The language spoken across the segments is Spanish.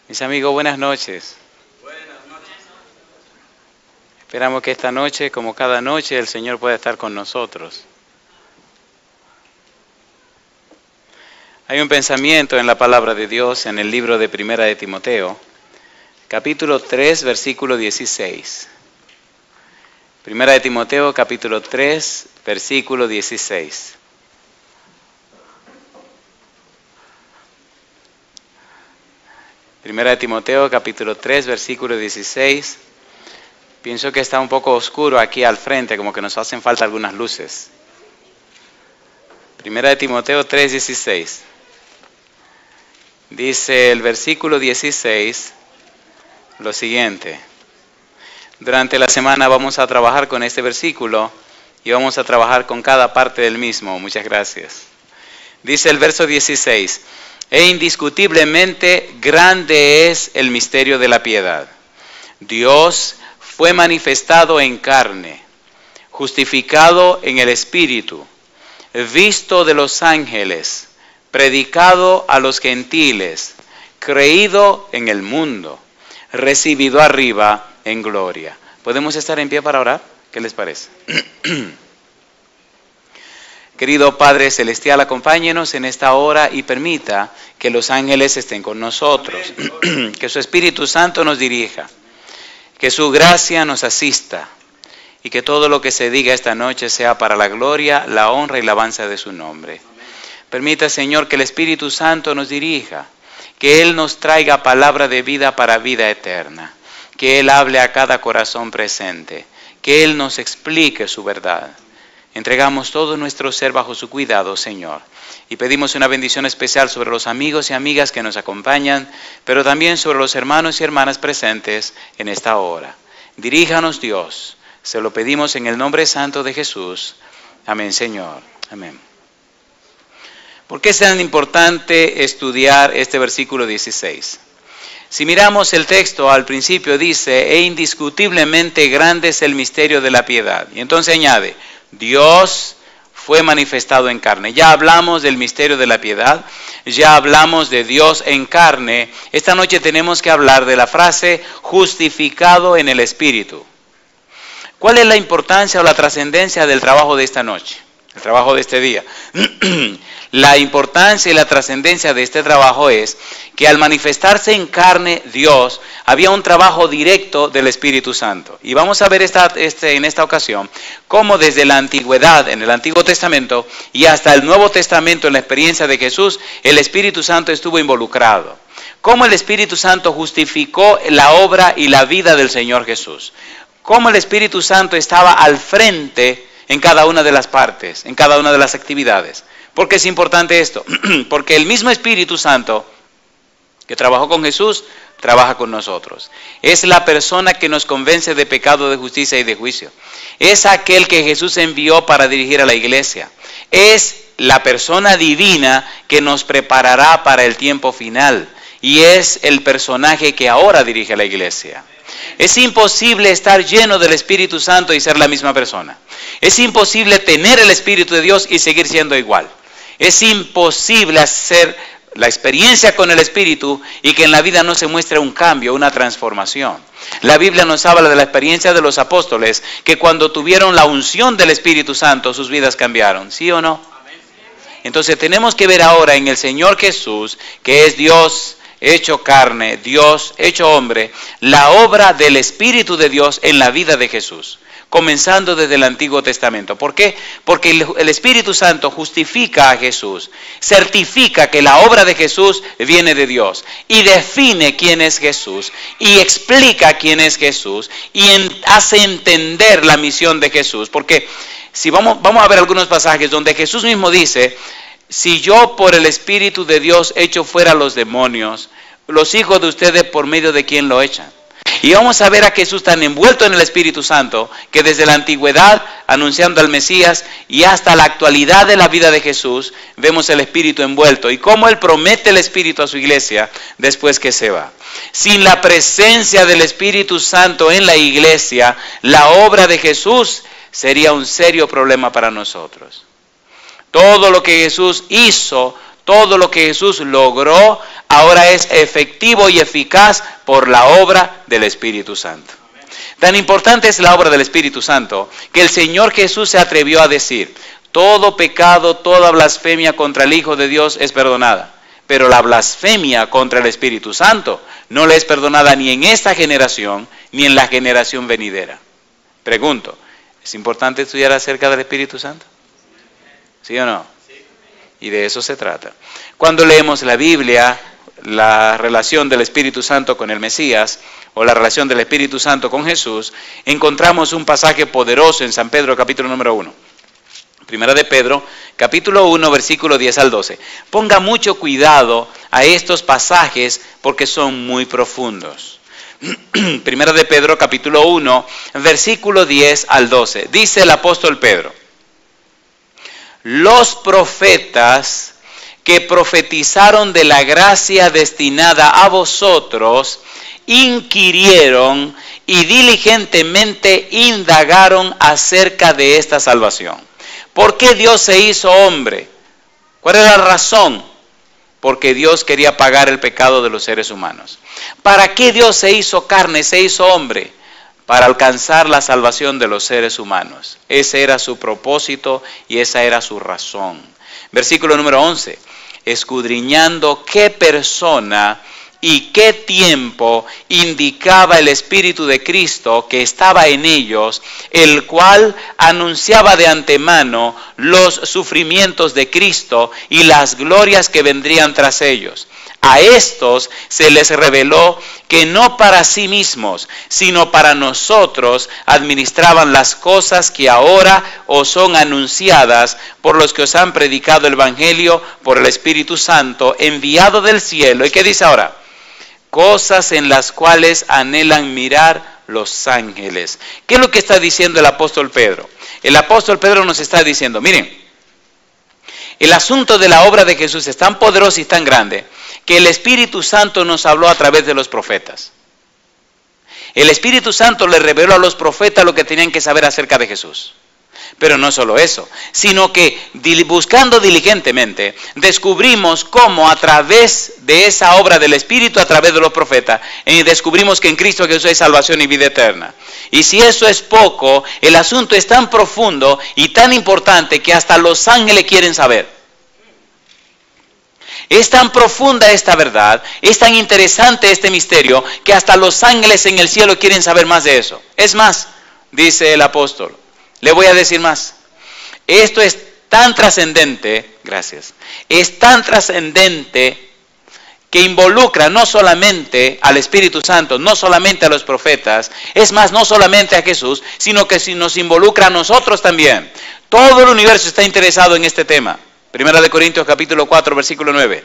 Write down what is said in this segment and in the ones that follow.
Mis amigos, buenas noches. Esperamos que esta noche, como cada noche, el Señor pueda estar con nosotros. Hay un pensamiento en la palabra de Dios en el libro de Primera de Timoteo, capítulo 3, versículo 16. Primera de Timoteo, capítulo 3, versículo 16. Primera de Timoteo, capítulo 3, versículo 16. Pienso que está un poco oscuro aquí al frente, como que nos hacen falta algunas luces. Primera de Timoteo 3, 16. Dice el versículo 16 lo siguiente. Durante la semana vamos a trabajar con este versículo y vamos a trabajar con cada parte del mismo. Muchas gracias. Dice el verso 16. E indiscutiblemente grande es el misterio de la piedad. Dios fue manifestado en carne, justificado en el Espíritu, visto de los ángeles, predicado a los gentiles, creído en el mundo, recibido arriba en gloria. ¿Podemos estar en pie para orar? ¿Qué les parece? Querido Padre Celestial, acompáñenos en esta hora y permita que los ángeles estén con nosotros, que su Espíritu Santo nos dirija, que su gracia nos asista y que todo lo que se diga esta noche sea para la gloria, la honra y la alabanza de su nombre. Permita, Señor, que el Espíritu Santo nos dirija, que Él nos traiga palabra de vida para vida eterna, que Él hable a cada corazón presente, que Él nos explique su verdad. Entregamos todo nuestro ser bajo su cuidado, Señor, y pedimos una bendición especial sobre los amigos y amigas que nos acompañan, pero también sobre los hermanos y hermanas presentes en esta hora. Diríjanos, Dios, se lo pedimos en el nombre santo de Jesús. Amén, Señor. Amén. ¿Por qué es tan importante estudiar este versículo 16? Si miramos el texto, al principio dice, e indiscutiblemente grande es el misterio de la piedad. Y entonces añade, Dios fue manifestado en carne. Ya hablamos del misterio de la piedad, ya hablamos de Dios en carne. Esta noche tenemos que hablar de la frase justificado en el Espíritu. ¿Cuál es la importancia o la trascendencia del trabajo de esta noche? El trabajo de este día. La importancia y la trascendencia de este trabajo es que al manifestarse en carne Dios, había un trabajo directo del Espíritu Santo. Y vamos a ver en esta ocasión cómo desde la antigüedad, en el Antiguo Testamento, y hasta el Nuevo Testamento, en la experiencia de Jesús, el Espíritu Santo estuvo involucrado. Cómo el Espíritu Santo justificó la obra y la vida del Señor Jesús. Cómo el Espíritu Santo estaba al frente en cada una de las partes, en cada una de las actividades. ¿Por qué es importante esto? Porque el mismo Espíritu Santo que trabajó con Jesús, trabaja con nosotros. Es la persona que nos convence de pecado, de justicia y de juicio. Es aquel que Jesús envió para dirigir a la iglesia. Es la persona divina que nos preparará para el tiempo final. Y es el personaje que ahora dirige a la iglesia. Es imposible estar lleno del Espíritu Santo y ser la misma persona. Es imposible tener el Espíritu de Dios y seguir siendo igual. Es imposible hacer la experiencia con el Espíritu y que en la vida no se muestre un cambio, una transformación. La Biblia nos habla de la experiencia de los apóstoles, que cuando tuvieron la unción del Espíritu Santo, sus vidas cambiaron. ¿Sí o no? Entonces tenemos que ver ahora en el Señor Jesús, que es Dios hecho carne, Dios hecho hombre, la obra del Espíritu de Dios en la vida de Jesús, comenzando desde el Antiguo Testamento. ¿Por qué? Porque el Espíritu Santo justifica a Jesús, certifica que la obra de Jesús viene de Dios y define quién es Jesús y explica quién es Jesús y hace entender la misión de Jesús. Porque si vamos a ver algunos pasajes donde Jesús mismo dice, si yo por el Espíritu de Dios echo fuera los demonios, los hijos de ustedes por medio de quién lo echan. Y vamos a ver a Jesús tan envuelto en el Espíritu Santo, que desde la antigüedad, anunciando al Mesías, y hasta la actualidad de la vida de Jesús, vemos el Espíritu envuelto, y cómo Él promete el Espíritu a su iglesia después que se va. Sin la presencia del Espíritu Santo en la iglesia, la obra de Jesús sería un serio problema para nosotros. Todo lo que Jesús hizo, Todo lo que Jesús logró ahora es efectivo y eficaz por la obra del Espíritu Santo. Tan importante es la obra del Espíritu Santo que el Señor Jesús se atrevió a decir: todo pecado, toda blasfemia contra el Hijo de Dios es perdonada, pero la blasfemia contra el Espíritu Santo no le es perdonada ni en esta generación ni en la generación venidera. Pregunto, ¿es importante estudiar acerca del Espíritu Santo? ¿Sí o no? Y de eso se trata. Cuando leemos la Biblia, la relación del Espíritu Santo con el Mesías, o la relación del Espíritu Santo con Jesús, encontramos un pasaje poderoso en San Pedro, capítulo número 1. Primera de Pedro, capítulo 1, versículo 10 al 12. Ponga mucho cuidado a estos pasajes porque son muy profundos. Primera de Pedro, capítulo 1, versículo 10 al 12. Dice el apóstol Pedro: los profetas que profetizaron de la gracia destinada a vosotros, inquirieron y diligentemente indagaron acerca de esta salvación. ¿Por qué Dios se hizo hombre? ¿Cuál es la razón? Porque Dios quería pagar el pecado de los seres humanos. ¿Para qué Dios se hizo carne, se hizo hombre? Para alcanzar la salvación de los seres humanos. Ese era su propósito y esa era su razón. Versículo número 11. Escudriñando qué persona y qué tiempo indicaba el Espíritu de Cristo que estaba en ellos, el cual anunciaba de antemano los sufrimientos de Cristo y las glorias que vendrían tras ellos. A estos se les reveló que no para sí mismos, sino para nosotros administraban las cosas que ahora os son anunciadas por los que os han predicado el Evangelio por el Espíritu Santo enviado del cielo. ¿Y qué dice ahora? Cosas en las cuales anhelan mirar los ángeles. ¿Qué es lo que está diciendo el apóstol Pedro? El apóstol Pedro nos está diciendo, miren, el asunto de la obra de Jesús es tan poderoso y tan grande que el Espíritu Santo nos habló a través de los profetas. El Espíritu Santo le reveló a los profetas lo que tenían que saber acerca de Jesús. Pero no solo eso, sino que buscando diligentemente, descubrimos cómo a través de esa obra del Espíritu, a través de los profetas, descubrimos que en Cristo Jesús hay salvación y vida eterna. Y si eso es poco, el asunto es tan profundo y tan importante que hasta los ángeles quieren saber. Es tan profunda esta verdad, es tan interesante este misterio, que hasta los ángeles en el cielo quieren saber más de eso. Es más, dice el apóstol, le voy a decir más. Esto es tan trascendente, gracias, es tan trascendente que involucra no solamente al Espíritu Santo, no solamente a los profetas, es más, no solamente a Jesús, sino que nos involucra a nosotros también. Todo el universo está interesado en este tema. Primera de Corintios capítulo 4, versículo 9.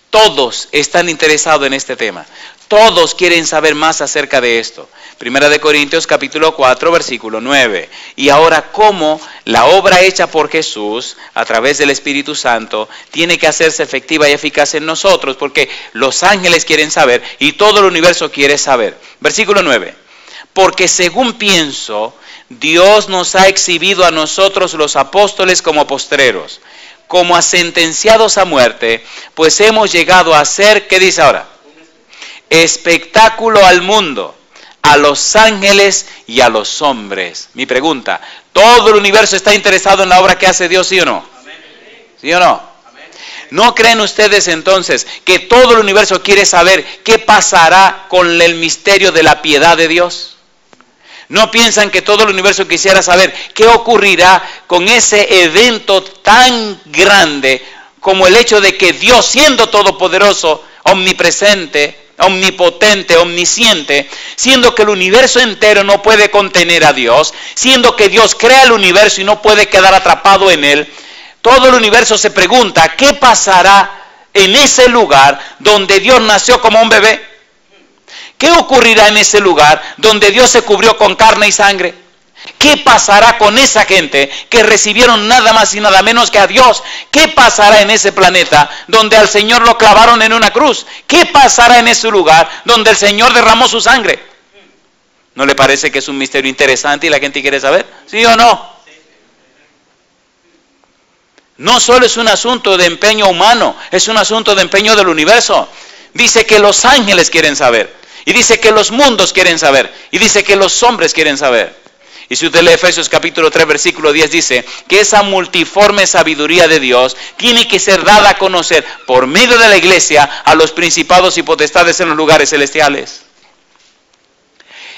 Todos están interesados en este tema. Todos quieren saber más acerca de esto. Primera de Corintios capítulo 4, versículo 9. Y ahora, ¿cómo la obra hecha por Jesús a través del Espíritu Santo tiene que hacerse efectiva y eficaz en nosotros? Porque los ángeles quieren saber y todo el universo quiere saber. Versículo 9. Porque según pienso, Dios nos ha exhibido a nosotros los apóstoles como postreros, como a sentenciados a muerte, pues hemos llegado a ser, ¿qué dice ahora? Espectáculo al mundo, a los ángeles y a los hombres. Mi pregunta, ¿todo el universo está interesado en la obra que hace Dios, sí o no? ¿Sí o no? ¿No creen ustedes entonces que todo el universo quiere saber qué pasará con el misterio de la piedad de Dios? ¿No piensan que todo el universo quisiera saber qué ocurrirá con ese evento tan grande como el hecho de que Dios, siendo todopoderoso, omnipresente, omnipotente, omnisciente, siendo que el universo entero no puede contener a Dios, siendo que Dios crea el universo y no puede quedar atrapado en él, todo el universo se pregunta, ¿qué pasará en ese lugar donde Dios nació como un bebé? ¿Qué ocurrirá en ese lugar donde Dios se cubrió con carne y sangre? ¿Qué pasará con esa gente que recibieron nada más y nada menos que a Dios? ¿Qué pasará en ese planeta donde al Señor lo clavaron en una cruz? ¿Qué pasará en ese lugar donde el Señor derramó su sangre? ¿No le parece que es un misterio interesante y la gente quiere saber? ¿Sí o no? No solo es un asunto de empeño humano, es un asunto de empeño del universo. Dice que los ángeles quieren saber, y dice que los mundos quieren saber, y dice que los hombres quieren saber. Y si usted lee Efesios capítulo 3, versículo 10, dice que esa multiforme sabiduría de Dios tiene que ser dada a conocer por medio de la iglesia a los principados y potestades en los lugares celestiales.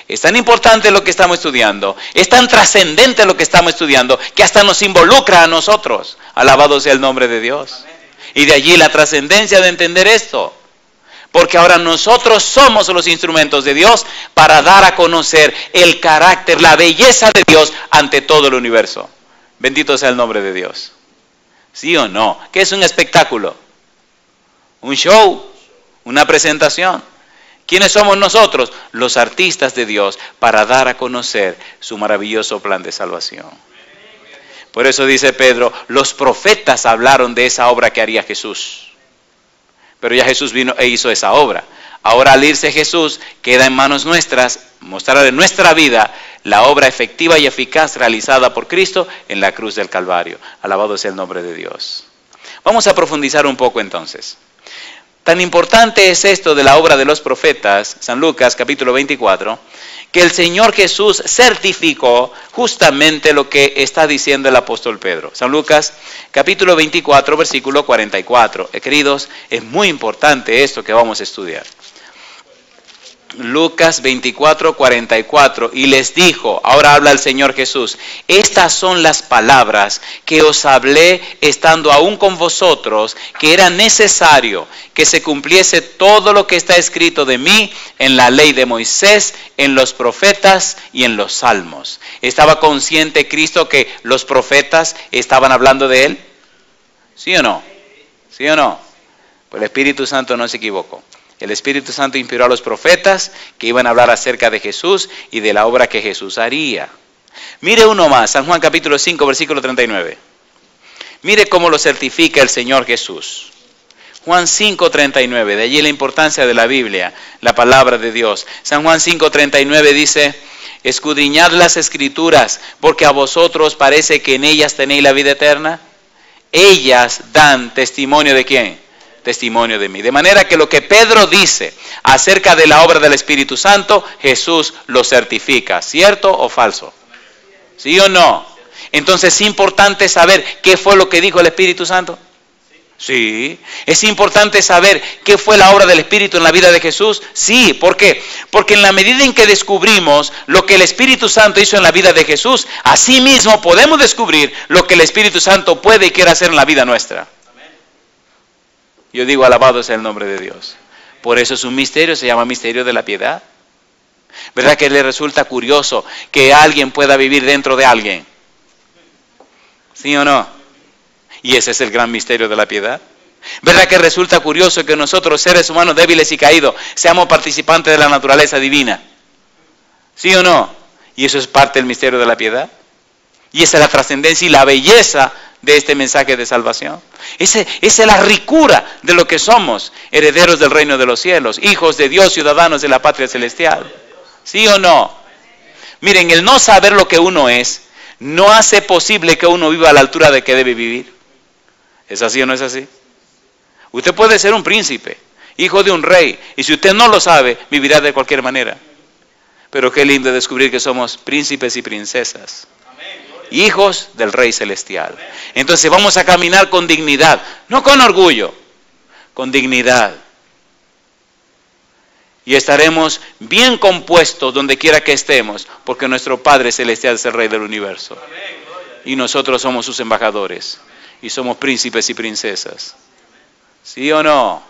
Es tan importante lo que estamos estudiando, es tan trascendente lo que estamos estudiando, que hasta nos involucra a nosotros. Alabado sea el nombre de Dios. Y de allí la trascendencia de entender esto. Porque ahora nosotros somos los instrumentos de Dios para dar a conocer el carácter, la belleza de Dios ante todo el universo. Bendito sea el nombre de Dios. ¿Sí o no? ¿Qué es un espectáculo? ¿Un show? ¿Una presentación? ¿Quiénes somos nosotros? Los artistas de Dios para dar a conocer su maravilloso plan de salvación. Por eso dice Pedro, los profetas hablaron de esa obra que haría Jesús. Pero ya Jesús vino e hizo esa obra. Ahora al irse Jesús, queda en manos nuestras mostrar en nuestra vida la obra efectiva y eficaz realizada por Cristo en la cruz del Calvario. Alabado sea el nombre de Dios. Vamos a profundizar un poco entonces. Tan importante es esto de la obra de los profetas, San Lucas capítulo 24, que el Señor Jesús certificó justamente lo que está diciendo el apóstol Pedro. San Lucas capítulo 24, versículo 44. Queridos, es muy importante esto que vamos a estudiar. Lucas 24, 44, y les dijo, ahora habla el Señor Jesús, estas son las palabras que os hablé estando aún con vosotros, que era necesario que se cumpliese todo lo que está escrito de mí en la ley de Moisés, en los profetas y en los salmos. ¿Estaba consciente Cristo que los profetas estaban hablando de Él? ¿Sí o no? ¿Sí o no? Pues el Espíritu Santo no se equivocó. El Espíritu Santo inspiró a los profetas que iban a hablar acerca de Jesús y de la obra que Jesús haría. Mire uno más, San Juan capítulo 5, versículo 39. Mire cómo lo certifica el Señor Jesús. Juan 5, 39, de allí la importancia de la Biblia, la palabra de Dios. San Juan 5, 39 dice, escudriñad las Escrituras, porque a vosotros parece que en ellas tenéis la vida eterna. Ellas dan testimonio ¿de quién? Testimonio de mí. De manera que lo que Pedro dice acerca de la obra del Espíritu Santo, Jesús lo certifica. ¿Cierto o falso? ¿Sí o no? Entonces es importante saber qué fue lo que dijo el Espíritu Santo. Sí. ¿Es importante saber qué fue la obra del Espíritu en la vida de Jesús? Sí. ¿Por qué? Porque en la medida en que descubrimos lo que el Espíritu Santo hizo en la vida de Jesús, asimismo podemos descubrir lo que el Espíritu Santo puede y quiere hacer en la vida nuestra. Yo digo, alabado sea el nombre de Dios. Por eso es un misterio, se llama misterio de la piedad. ¿Verdad que le resulta curioso que alguien pueda vivir dentro de alguien? ¿Sí o no? Y ese es el gran misterio de la piedad. ¿Verdad que resulta curioso que nosotros, seres humanos débiles y caídos, seamos participantes de la naturaleza divina? ¿Sí o no? Y eso es parte del misterio de la piedad. Y esa es la trascendencia y la belleza de este mensaje de salvación. Esa es la ricura de lo que somos, herederos del reino de los cielos, hijos de Dios, ciudadanos de la patria celestial. ¿Sí o no? Miren, el no saber lo que uno es, no hace posible que uno viva a la altura de que debe vivir. ¿Es así o no es así? Usted puede ser un príncipe, hijo de un rey, y si usted no lo sabe, vivirá de cualquier manera. Pero qué lindo descubrir que somos príncipes y princesas. Hijos del Rey Celestial. Entonces vamos a caminar con dignidad, no con orgullo, con dignidad. Y estaremos bien compuestos donde quiera que estemos, porque nuestro Padre Celestial es el Rey del universo. Y nosotros somos sus embajadores, y somos príncipes y princesas. ¿Sí o no?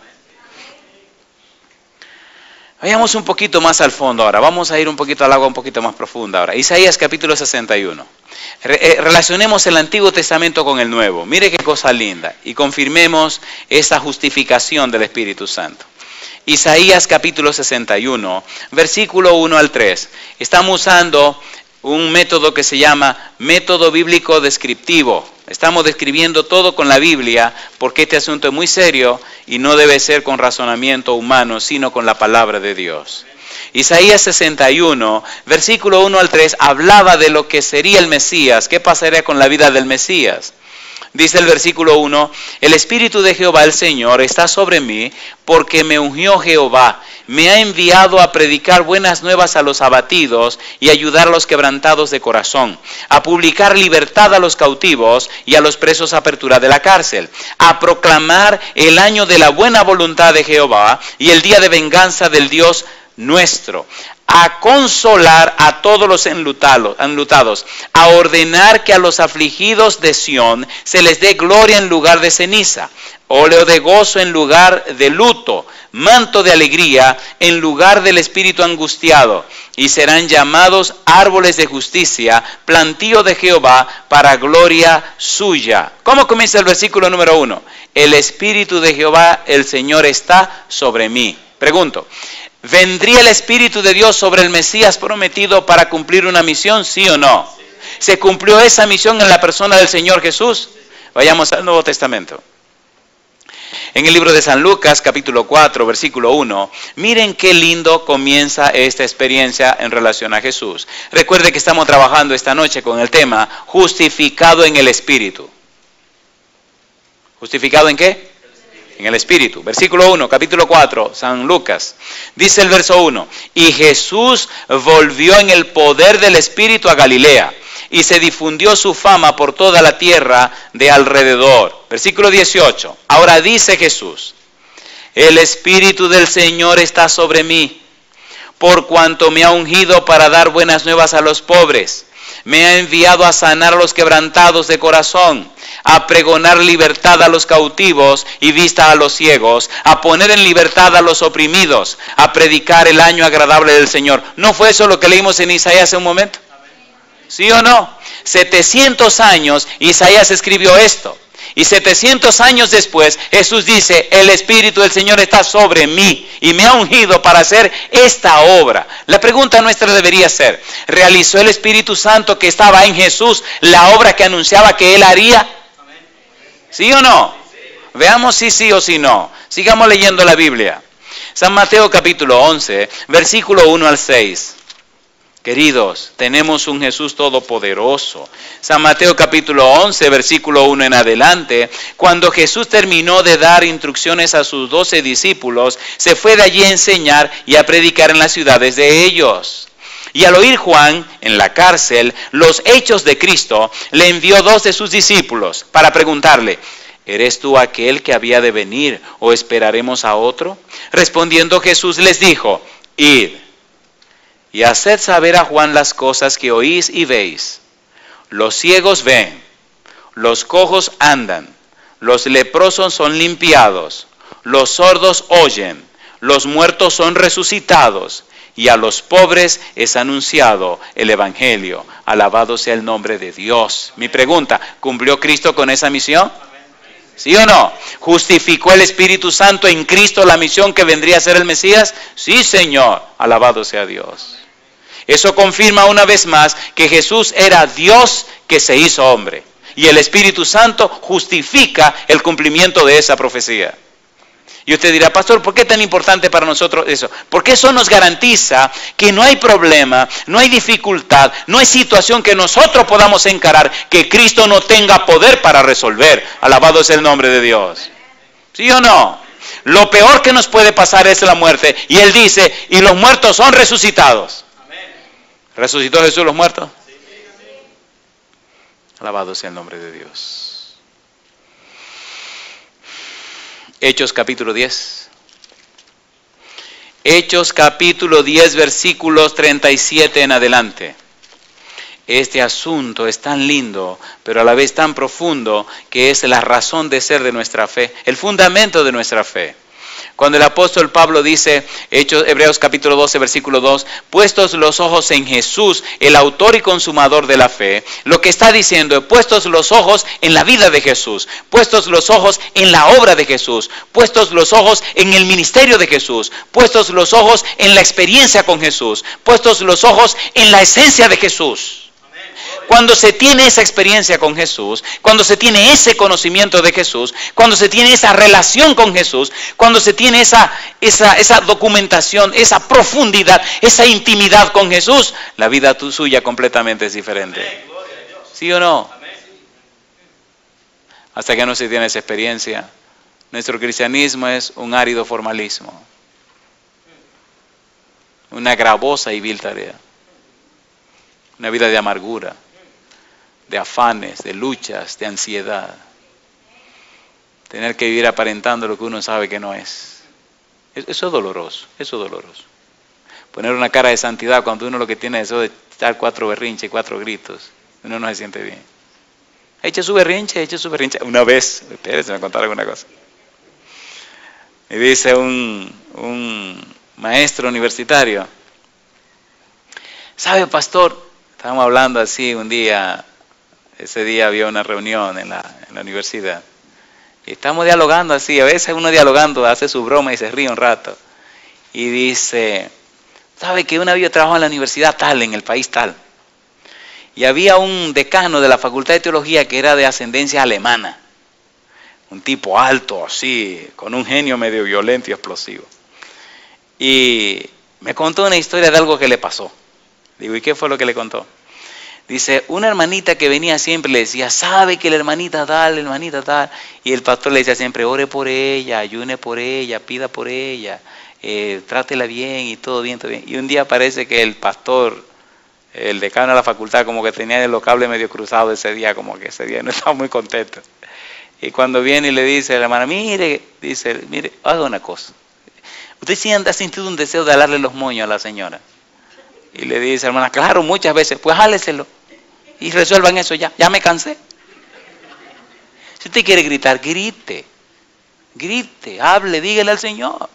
Vayamos un poquito más al fondo ahora, vamos a ir un poquito al agua un poquito más profunda ahora. Isaías capítulo 61. Relacionemos el Antiguo Testamento con el Nuevo. Mire qué cosa linda. Y confirmemos esa justificación del Espíritu Santo. Isaías capítulo 61, versículo 1 al 3. Estamos usando un método que se llama método bíblico descriptivo. Estamos describiendo todo con la Biblia porque este asunto es muy serio y no debe ser con razonamiento humano, sino con la palabra de Dios. Isaías 61, versículo 1 al 3, hablaba de lo que sería el Mesías. ¿Qué pasaría con la vida del Mesías? Dice el versículo 1, el Espíritu de Jehová el Señor está sobre mí, porque me ungió Jehová. Me ha enviado a predicar buenas nuevas a los abatidos y ayudar a los quebrantados de corazón, a publicar libertad a los cautivos y a los presos apertura de la cárcel, a proclamar el año de la buena voluntad de Jehová y el día de venganza del Dios nuestro, a consolar a todos los enlutados, a ordenar que a los afligidos de Sión se les dé gloria en lugar de ceniza, óleo de gozo en lugar de luto, manto de alegría en lugar del espíritu angustiado, y serán llamados árboles de justicia, plantío de Jehová para gloria suya. ¿Cómo comienza el versículo número 1? El Espíritu de Jehová, el Señor, está sobre mí. Pregunto, ¿vendría el Espíritu de Dios sobre el Mesías prometido para cumplir una misión, sí o no? ¿Se cumplió esa misión en la persona del Señor Jesús? Vayamos al Nuevo Testamento. En el libro de San Lucas, capítulo 4, versículo 1, miren qué lindo comienza esta experiencia en relación a Jesús. Recuerde que estamos trabajando esta noche con el tema justificado en el Espíritu. ¿Justificado en qué? En el Espíritu. Versículo 1, capítulo 4, San Lucas. Dice el verso 1, y Jesús volvió en el poder del Espíritu a Galilea, y se difundió su fama por toda la tierra de alrededor. Versículo 18. Ahora dice Jesús, el Espíritu del Señor está sobre mí, por cuanto me ha ungido para dar buenas nuevas a los pobres. Me ha enviado a sanar a los quebrantados de corazón, a pregonar libertad a los cautivos y vista a los ciegos, a poner en libertad a los oprimidos, a predicar el año agradable del Señor. ¿No fue eso lo que leímos en Isaías hace un momento? ¿Sí o no? 700 años Isaías escribió esto. Y 700 años después Jesús dice, el Espíritu del Señor está sobre mí y me ha ungido para hacer esta obra. La pregunta nuestra debería ser, ¿realizó el Espíritu Santo que estaba en Jesús la obra que anunciaba que Él haría? ¿Sí o no? Veamos si sí o si no. Sigamos leyendo la Biblia. San Mateo capítulo 11, versículo 1 al 6. Queridos, tenemos un Jesús todopoderoso. San Mateo capítulo 11, versículo 1 en adelante, cuando Jesús terminó de dar instrucciones a sus 12 discípulos, se fue de allí a enseñar y a predicar en las ciudades de ellos. Y al oír Juan en la cárcel los hechos de Cristo, le envió 2 de sus discípulos para preguntarle, ¿eres tú aquel que había de venir o esperaremos a otro? Respondiendo Jesús les dijo, id y haced saber a Juan las cosas que oís y veis. Los ciegos ven, los cojos andan, los leprosos son limpiados, los sordos oyen, los muertos son resucitados, y a los pobres es anunciado el Evangelio. Alabado sea el nombre de Dios. Mi pregunta, ¿cumplió Cristo con esa misión? ¿Sí o no? ¿Justificó el Espíritu Santo en Cristo la misión que vendría a ser el Mesías? Sí, Señor. Alabado sea Dios. Eso confirma una vez más que Jesús era Dios que se hizo hombre. Y el Espíritu Santo justifica el cumplimiento de esa profecía. Y usted dirá, pastor, ¿por qué es tan importante para nosotros eso? Porque eso nos garantiza que no hay problema, no hay dificultad, no hay situación que nosotros podamos encarar que Cristo no tenga poder para resolver. Alabado sea el nombre de Dios. ¿Sí o no? Lo peor que nos puede pasar es la muerte. Y Él dice, y los muertos son resucitados. ¿Resucitó Jesús los muertos? Alabado sea el nombre de Dios. Hechos capítulo 10. Hechos capítulo 10, versículos 37 en adelante. Este asunto es tan lindo, pero a la vez tan profundo, que es la razón de ser de nuestra fe, el fundamento de nuestra fe. Cuando el apóstol Pablo dice, Hebreos capítulo 12, versículo 2, puestos los ojos en Jesús, el autor y consumador de la fe, lo que está diciendo es, puestos los ojos en la vida de Jesús, puestos los ojos en la obra de Jesús, puestos los ojos en el ministerio de Jesús, puestos los ojos en la experiencia con Jesús, puestos los ojos en la esencia de Jesús. Cuando se tiene esa experiencia con Jesús, cuando se tiene ese conocimiento de Jesús, cuando se tiene esa relación con Jesús, cuando se tiene esa documentación, esa profundidad, esa intimidad con Jesús, la vida suya completamente es diferente. ¿Sí o no? Hasta que no se tiene esa experiencia, nuestro cristianismo es un árido formalismo, una gravosa y vil tarea, una vida de amargura, de afanes, de luchas, de ansiedad. Tener que vivir aparentando lo que uno sabe que no es. Eso es doloroso, eso es doloroso. Poner una cara de santidad cuando uno lo que tiene es eso de echar 4 berrinches, 4 gritos, uno no se siente bien. Eche su berrinche. Una vez, espérese, me contaron alguna cosa. Me dice un maestro universitario, ¿sabe, pastor? Estábamos hablando así un día, ese día había una reunión en la universidad. Y estamos dialogando así, a veces uno dialogando hace su broma y se ríe un rato. Y dice, ¿sabe que una vez yo trabajo en la universidad tal, en el país tal? Y había un decano de la Facultad de Teología que era de ascendencia alemana. Un tipo alto, así, con un genio medio violento y explosivo. Y me contó una historia de algo que le pasó. Digo, ¿y qué fue lo que le contó? Dice, una hermanita que venía siempre le decía, ¿sabe que la hermanita tal? Y el pastor le decía siempre, ore por ella, ayune por ella, pida por ella, trátela bien y todo bien, todo bien. Y un día parece que el pastor, el decano de la facultad, como que tenía los cables medio cruzados ese día, como que ese día no estaba muy contento. Y cuando viene y le dice a la hermana, mire, haga una cosa. ¿Usted sí ha sentido un deseo de alarle los moños a la señora? Y le dice, hermana, claro, muchas veces, pues jáleselo. Y resuelvan eso ya me cansé. Si usted quiere gritar, grite, hable, dígale al Señor.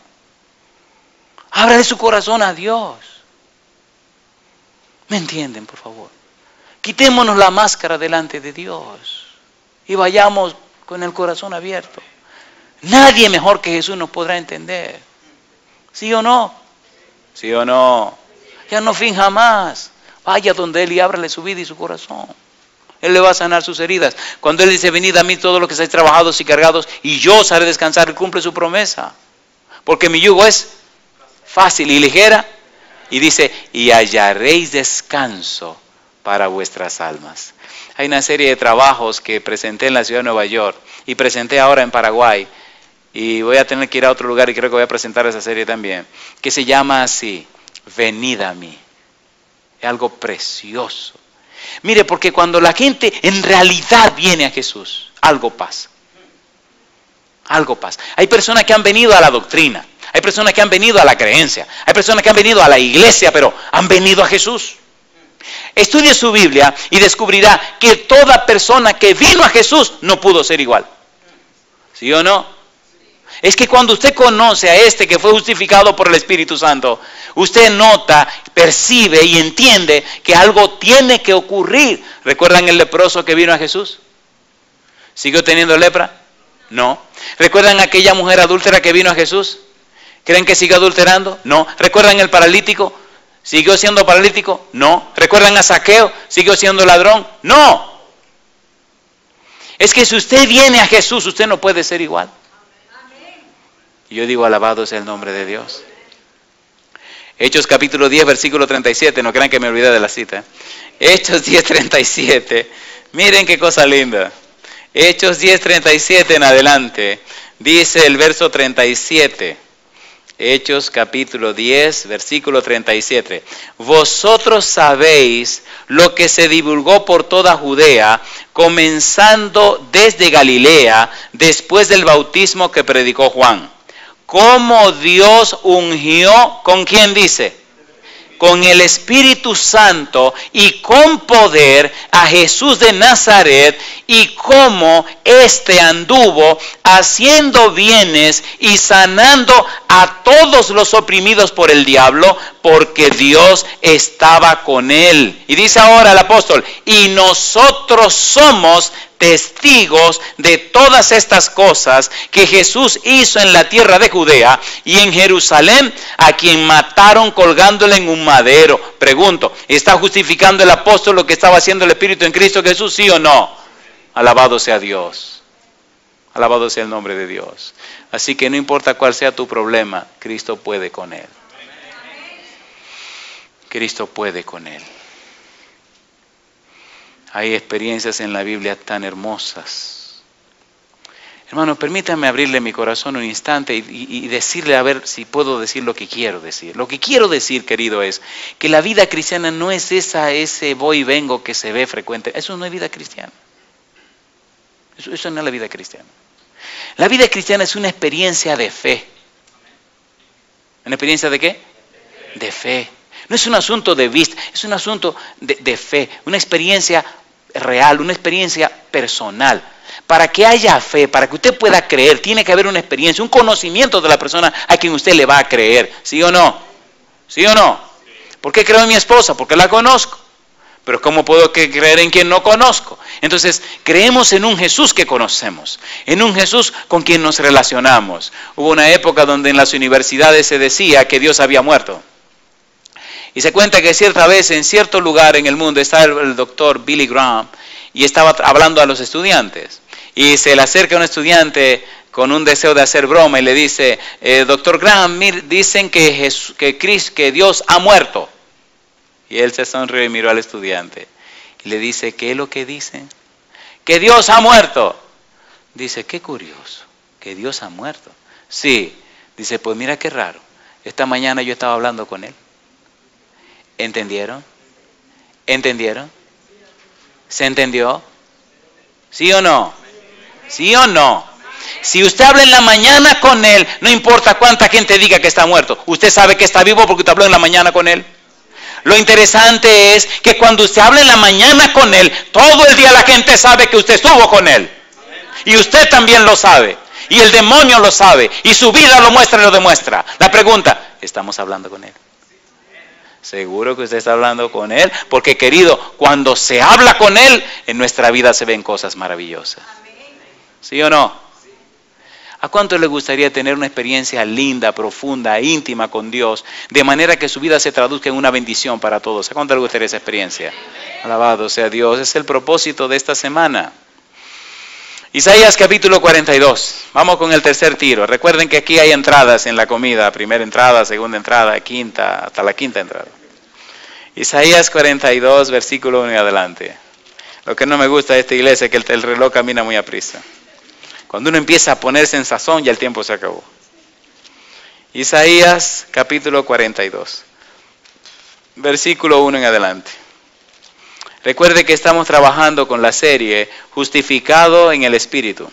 Ábrale su corazón a Dios. ¿Me entienden, por favor? Quitémonos la máscara delante de Dios y vayamos con el corazón abierto. Nadie mejor que Jesús nos podrá entender. ¿Sí o no? ¿Sí o no? Ya no finja más. Vaya donde Él y ábrale su vida y su corazón. Él le va a sanar sus heridas. Cuando Él dice, venid a mí todos los que estáis trabajados y cargados, y yo os haré descansar, Él cumple su promesa. Porque mi yugo es fácil y ligera. Y dice, y hallaréis descanso para vuestras almas. Hay una serie de trabajos que presenté en la ciudad de Nueva York y presenté ahora en Paraguay. Y voy a tener que ir a otro lugar y creo que voy a presentar esa serie también. Que se llama así, venid a mí. Es algo precioso. Mire, porque cuando la gente en realidad viene a Jesús, algo pasa. Algo pasa. Hay personas que han venido a la doctrina, hay personas que han venido a la creencia, hay personas que han venido a la iglesia, pero han venido a Jesús. Estudie su Biblia y descubrirá que toda persona que vino a Jesús no pudo ser igual. ¿Sí o no? Es que cuando usted conoce a este que fue justificado por el Espíritu Santo, usted nota, percibe y entiende que algo tiene que ocurrir. ¿Recuerdan el leproso que vino a Jesús? ¿Siguió teniendo lepra? No. ¿Recuerdan aquella mujer adúltera que vino a Jesús? ¿Creen que siguió adulterando? No. ¿Recuerdan el paralítico? ¿Siguió siendo paralítico? No. ¿Recuerdan a Zaqueo? ¿Siguió siendo ladrón? No. Es que si usted viene a Jesús, usted no puede ser igual. Y yo digo, alabado sea el nombre de Dios. Hechos capítulo 10, versículo 37. No crean que me olvidé de la cita. Hechos 10, 37. Miren qué cosa linda. Hechos 10, 37 en adelante. Dice el verso 37. Hechos capítulo 10, versículo 37. Vosotros sabéis lo que se divulgó por toda Judea, comenzando desde Galilea, después del bautismo que predicó Juan. Cómo Dios ungió, ¿con quién dice? Con el Espíritu Santo y con poder a Jesús de Nazaret, y cómo éste anduvo haciendo bienes y sanando a todos los oprimidos por el diablo, porque Dios estaba con él. Y dice ahora el apóstol, y nosotros somos testigos de todas estas cosas que Jesús hizo en la tierra de Judea y en Jerusalén, a quien mataron colgándole en un madero. Pregunto, ¿está justificando el apóstol lo que estaba haciendo el Espíritu en Cristo Jesús, sí o no? Alabado sea Dios. Alabado sea el nombre de Dios. Así que no importa cuál sea tu problema, Cristo puede con él. Cristo puede con él. Hay experiencias en la Biblia tan hermosas, Hermano, permítame abrirle mi corazón un instante y decirle a ver si puedo decir lo que quiero decir. Lo que quiero decir, querido, es que la vida cristiana no es ese voy y vengo que se ve frecuente. Eso no es vida cristiana. Eso no es la vida cristiana. La vida cristiana es una experiencia de fe. ¿Una experiencia de qué? De fe. No es un asunto de vista, es un asunto de fe. Una experiencia real, una experiencia personal. Para que haya fe, para que usted pueda creer, tiene que haber una experiencia, un conocimiento de la persona a quien usted le va a creer. ¿Sí o no? ¿Sí o no? ¿Por qué creo en mi esposa? Porque la conozco. Pero ¿cómo puedo creer en quien no conozco? Entonces, creemos en un Jesús que conocemos, en un Jesús con quien nos relacionamos. Hubo una época donde en las universidades se decía que Dios había muerto. Y se cuenta que cierta vez en cierto lugar en el mundo estaba el doctor Billy Graham y estaba hablando a los estudiantes. Y se le acerca un estudiante con un deseo de hacer broma y le dice, doctor Graham, dicen que Dios ha muerto. Y él se sonrió y miró al estudiante y le dice, ¿qué es lo que dicen? Que Dios ha muerto. Dice, qué curioso, que Dios ha muerto. Sí, dice, pues mira qué raro. Esta mañana yo estaba hablando con él. ¿Entendieron? ¿Entendieron? ¿Se entendió? ¿Sí o no? ¿Sí o no? Si usted habla en la mañana con él, no importa cuánta gente diga que está muerto, usted sabe que está vivo porque usted habló en la mañana con él. Lo interesante es que cuando usted habla en la mañana con él, todo el día la gente sabe que usted estuvo con él. Y usted también lo sabe. Y el demonio lo sabe. Y su vida lo muestra y lo demuestra. La pregunta, ¿estamos hablando con él? Seguro que usted está hablando con él, porque querido, cuando se habla con él, en nuestra vida se ven cosas maravillosas. ¿Sí o no? ¿A cuánto le gustaría tener una experiencia linda, profunda, íntima con Dios, de manera que su vida se traduzca en una bendición para todos? ¿A cuánto le gustaría esa experiencia? Alabado sea Dios, es el propósito de esta semana. Isaías capítulo 42, vamos con el tercer tiro. Recuerden que aquí hay entradas en la comida, primera entrada, segunda entrada, quinta, hasta la quinta entrada. Isaías 42, versículo 1 y adelante. Lo que no me gusta de esta iglesia es que el reloj camina muy aprisa. Cuando uno empieza a ponerse en sazón, ya el tiempo se acabó. Isaías capítulo 42, versículo 1 en adelante. Recuerde que estamos trabajando con la serie Justificado en el Espíritu.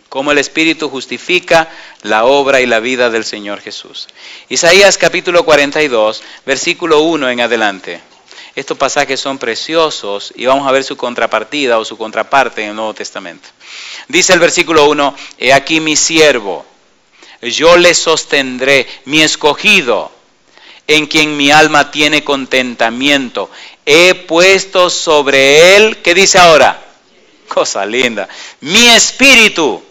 Cómo el Espíritu justifica la obra y la vida del Señor Jesús. Isaías capítulo 42, versículo 1 en adelante. Estos pasajes son preciosos y vamos a ver su contrapartida o su contraparte en el Nuevo Testamento. Dice el versículo 1, he aquí mi siervo, yo le sostendré, mi escogido, en quien mi alma tiene contentamiento. He puesto sobre él, ¿qué dice ahora? Cosa linda. Mi espíritu,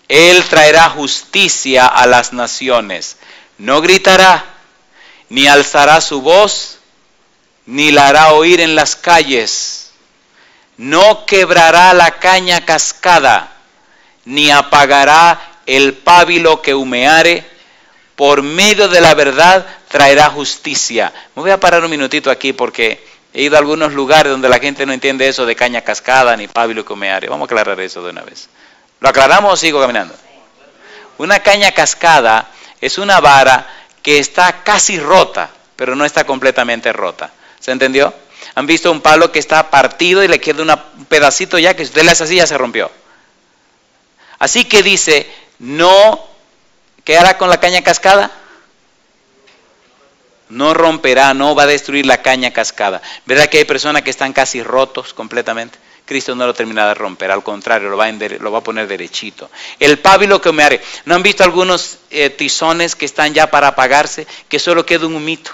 él traerá justicia a las naciones. No gritará, ni alzará su voz, ni la hará oír en las calles. No quebrará la caña cascada, ni apagará el pábilo que humeare. Por medio de la verdad traerá justicia. Me voy a parar un minutito aquí porque he ido a algunos lugares donde la gente no entiende eso de caña cascada ni pábilo que humeare. Vamos a aclarar eso de una vez. ¿Lo aclaramos o sigo caminando? Una caña cascada es una vara que está casi rota, pero no está completamente rota. ¿Se entendió? ¿Han visto un palo que está partido y le queda un pedacito ya que si usted le hace así ya se rompió? Así que dice, no... ¿Qué hará con la caña cascada? No romperá, no va a destruir la caña cascada. ¿Verdad que hay personas que están casi rotos completamente? Cristo no lo termina de romper, al contrario, lo va a poner derechito. El pábilo que humeare. ¿No han visto algunos tizones que están ya para apagarse? Que solo queda un humito.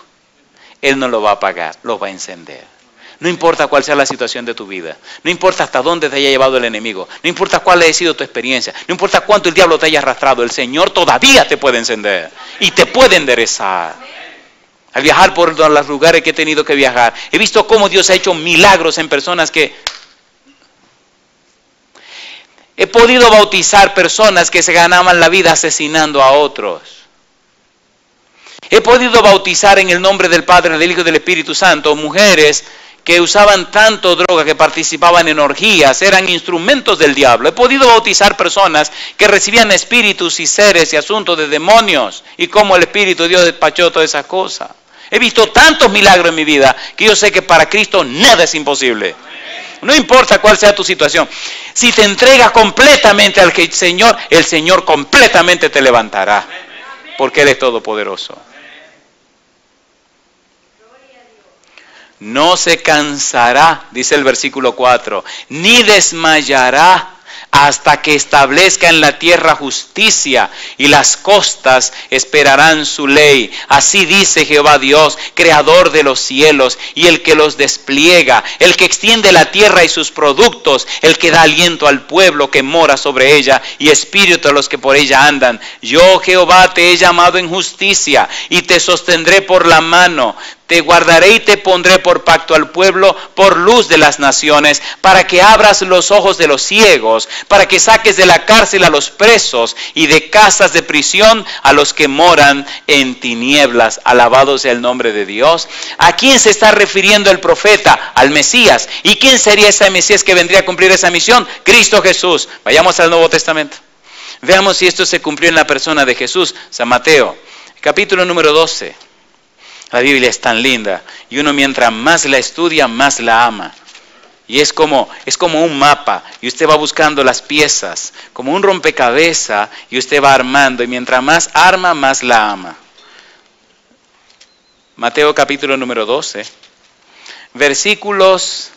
Él no lo va a apagar, lo va a encender. No importa cuál sea la situación de tu vida, no importa hasta dónde te haya llevado el enemigo, no importa cuál haya sido tu experiencia, no importa cuánto el diablo te haya arrastrado, el Señor todavía te puede encender y te puede enderezar. Al viajar por los lugares que he tenido que viajar, he visto cómo Dios ha hecho milagros en personas que... He podido bautizar personas que se ganaban la vida asesinando a otros. He podido bautizar en el nombre del Padre, del Hijo y del Espíritu Santo mujeres que usaban tanto droga, que participaban en orgías, eran instrumentos del diablo. He podido bautizar personas que recibían espíritus y seres y asuntos de demonios, y cómo el Espíritu de Dios despachó todas esas cosas. He visto tantos milagros en mi vida que yo sé que para Cristo nada es imposible. No importa cuál sea tu situación. Si te entregas completamente al Señor, el Señor completamente te levantará. Porque Él es todopoderoso. No se cansará, dice el versículo 4, ni desmayará hasta que establezca en la tierra justicia, y las costas esperarán su ley. Así dice Jehová Dios, creador de los cielos, y el que los despliega, el que extiende la tierra y sus productos, el que da aliento al pueblo que mora sobre ella, y espíritu a los que por ella andan. Yo, Jehová, te he llamado en justicia, y te sostendré por la mano. Te guardaré y te pondré por pacto al pueblo, por luz de las naciones, para que abras los ojos de los ciegos, para que saques de la cárcel a los presos y de casas de prisión a los que moran en tinieblas. Alabado sea el nombre de Dios. ¿A quién se está refiriendo el profeta? Al Mesías. ¿Y quién sería ese Mesías que vendría a cumplir esa misión? Cristo Jesús. Vayamos al Nuevo Testamento. Veamos si esto se cumplió en la persona de Jesús. San Mateo, capítulo número 12. La Biblia es tan linda y uno mientras más la estudia, más la ama. Y es como un mapa y usted va buscando las piezas, como un rompecabezas y usted va armando, y mientras más arma, más la ama. Mateo capítulo número 12, versículos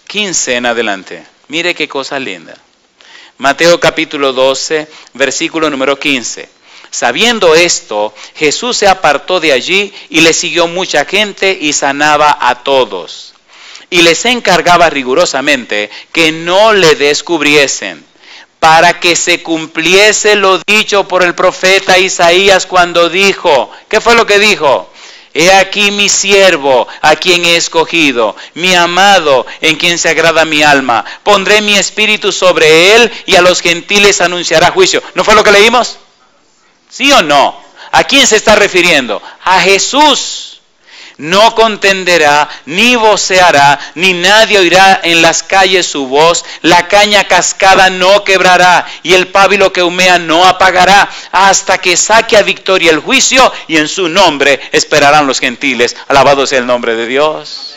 15 en adelante. Mire qué cosa linda. Mateo capítulo 12, versículo número 15. Sabiendo esto, Jesús se apartó de allí y le siguió mucha gente y sanaba a todos. Y les encargaba rigurosamente que no le descubriesen, para que se cumpliese lo dicho por el profeta Isaías cuando dijo, ¿qué fue lo que dijo? He aquí mi siervo, a quien he escogido, mi amado, en quien se agrada mi alma. Pondré mi espíritu sobre él y a los gentiles anunciará juicio. ¿No fue lo que leímos? ¿Sí o no? ¿A quién se está refiriendo? A Jesús. No contenderá, ni voceará, ni nadie oirá en las calles su voz. La caña cascada no quebrará, y el pábilo que humea no apagará, hasta que saque a victoria el juicio, y en su nombre esperarán los gentiles. Alabado sea el nombre de Dios.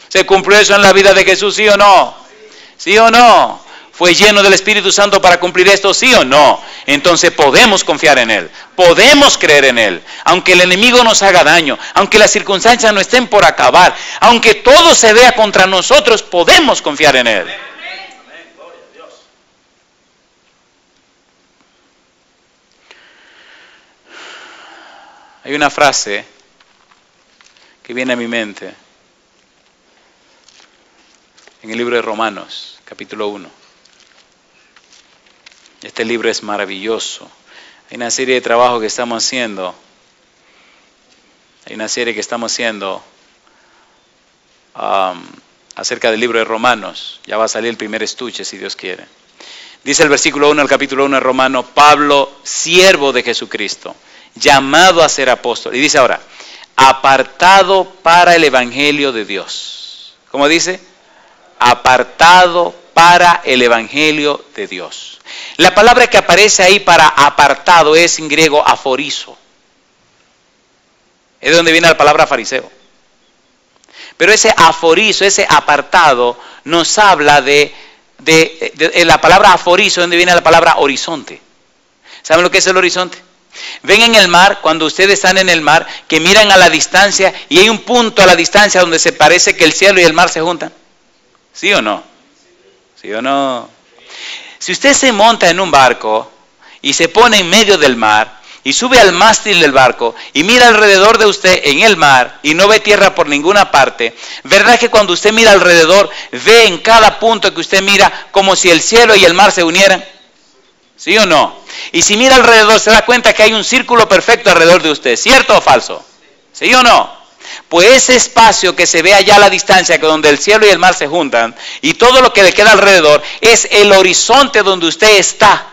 ¿Se cumplió eso en la vida de Jesús, sí o no? ¿Sí o no? ¿Fue lleno del Espíritu Santo para cumplir esto, sí o no? Entonces podemos confiar en Él, podemos creer en Él, aunque el enemigo nos haga daño, aunque las circunstancias no estén por acabar, aunque todo se vea contra nosotros, podemos confiar en Él. Hay una frase que viene a mi mente en el libro de Romanos, capítulo 1. Este libro es maravilloso. Hay una serie de trabajos que estamos haciendo. Acerca del libro de Romanos. Ya va a salir el primer estuche, si Dios quiere. Dice el versículo 1 del capítulo 1 de Romano, Pablo, siervo de Jesucristo, llamado a ser apóstol. Y dice ahora, apartado para el evangelio de Dios. ¿Cómo dice? Apartado para el evangelio de Dios. La palabra que aparece ahí para apartado es en griego aforizo. Es de donde viene la palabra fariseo. Pero ese aforizo, ese apartado, nos habla de la palabra aforizo, donde viene la palabra horizonte. ¿Saben lo que es el horizonte? Ven en el mar, cuando ustedes están en el mar, que miran a la distancia y hay un punto a la distancia donde se parece que el cielo y el mar se juntan. ¿Sí o no? ¿Sí o no? Si usted se monta en un barco y se pone en medio del mar y sube al mástil del barco y mira alrededor de usted en el mar y no ve tierra por ninguna parte, ¿verdad que cuando usted mira alrededor ve en cada punto que usted mira como si el cielo y el mar se unieran? ¿Sí o no? Y si mira alrededor se da cuenta que hay un círculo perfecto alrededor de usted, ¿cierto o falso? ¿Sí o no? Pues ese espacio que se ve allá a la distancia, que donde el cielo y el mar se juntan, y todo lo que le queda alrededor, es el horizonte donde usted está.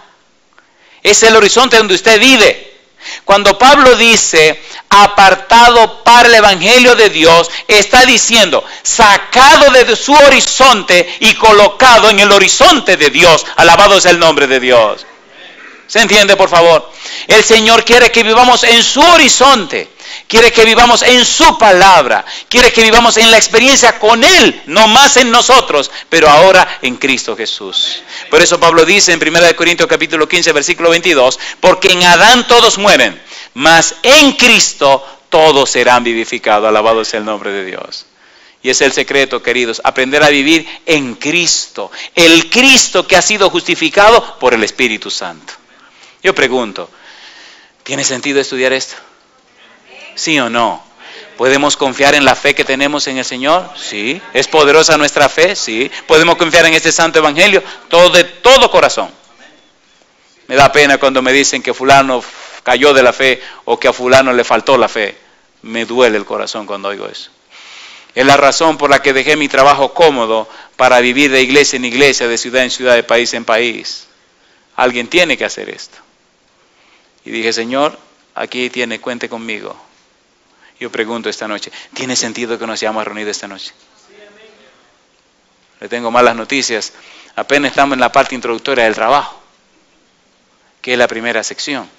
Es el horizonte donde usted vive. Cuando Pablo dice apartado para el Evangelio de Dios, está diciendo sacado de su horizonte y colocado en el horizonte de Dios. Alabado sea el nombre de Dios. ¿Se entiende, por favor? El Señor quiere que vivamos en su horizonte. Quiere que vivamos en su palabra. Quiere que vivamos en la experiencia con Él, no más en nosotros, pero ahora en Cristo Jesús. Por eso Pablo dice en 1 Corintios capítulo 15, versículo 22, porque en Adán todos mueren, mas en Cristo todos serán vivificados. Alabado sea el nombre de Dios. Y es el secreto, queridos, aprender a vivir en Cristo. El Cristo que ha sido justificado por el Espíritu Santo. Yo pregunto, ¿tiene sentido estudiar esto? ¿Sí o no? ¿Podemos confiar en la fe que tenemos en el Señor? Sí. ¿Es poderosa nuestra fe? Sí. ¿Podemos confiar en este santo evangelio? De todo corazón. Me da pena cuando me dicen que fulano cayó de la fe o que a fulano le faltó la fe. Me duele el corazón cuando oigo eso. Es la razón por la que dejé mi trabajo cómodo para vivir de iglesia en iglesia, de ciudad en ciudad, de país en país. Alguien tiene que hacer esto. Y dije, Señor, aquí tiene, cuente conmigo. Yo pregunto esta noche, ¿tiene sentido que nos hayamos reunido esta noche? Le tengo malas noticias. Apenas estamos en la parte introductoria del trabajo, que es la primera sección.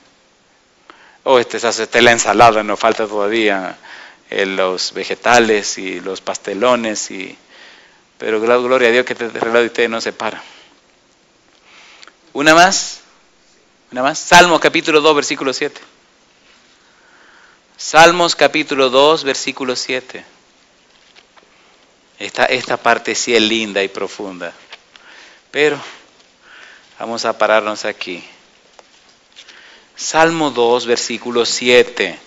Esta es la ensalada, nos falta todavía los vegetales y los pastelones. Pero gloria a Dios que el reloj de ustedes no se para. Una más. Salmos capítulo 2, versículo 7. Salmos capítulo 2, versículo 7. Esta parte sí es linda y profunda. Pero vamos a pararnos aquí. Salmo 2, versículo 7.